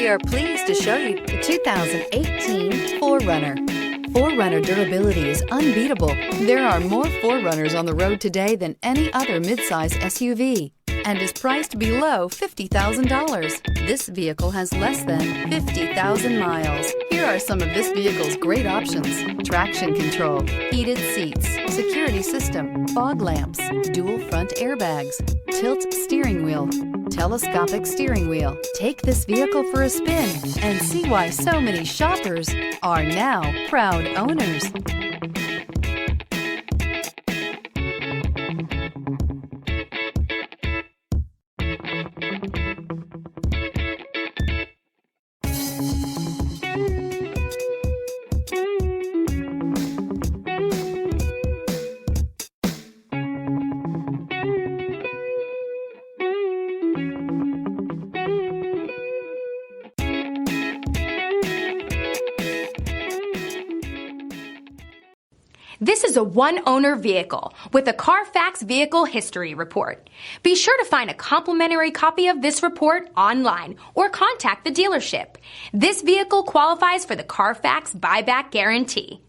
We are pleased to show you the 2018 4Runner. 4Runner durability is unbeatable. There are more 4Runners on the road today than any other midsize SUV and is priced below $50,000. This vehicle has less than 50,000 miles. Here are some of this vehicle's great options: traction control, heated seats, security system, fog lamps, dual front airbags, tilt steering wheel, telescopic steering wheel. Take this vehicle for a spin and see why so many shoppers are now proud owners. This is a one-owner vehicle with a Carfax Vehicle History Report. Be sure to find a complimentary copy of this report online or contact the dealership. This vehicle qualifies for the Carfax Buyback Guarantee.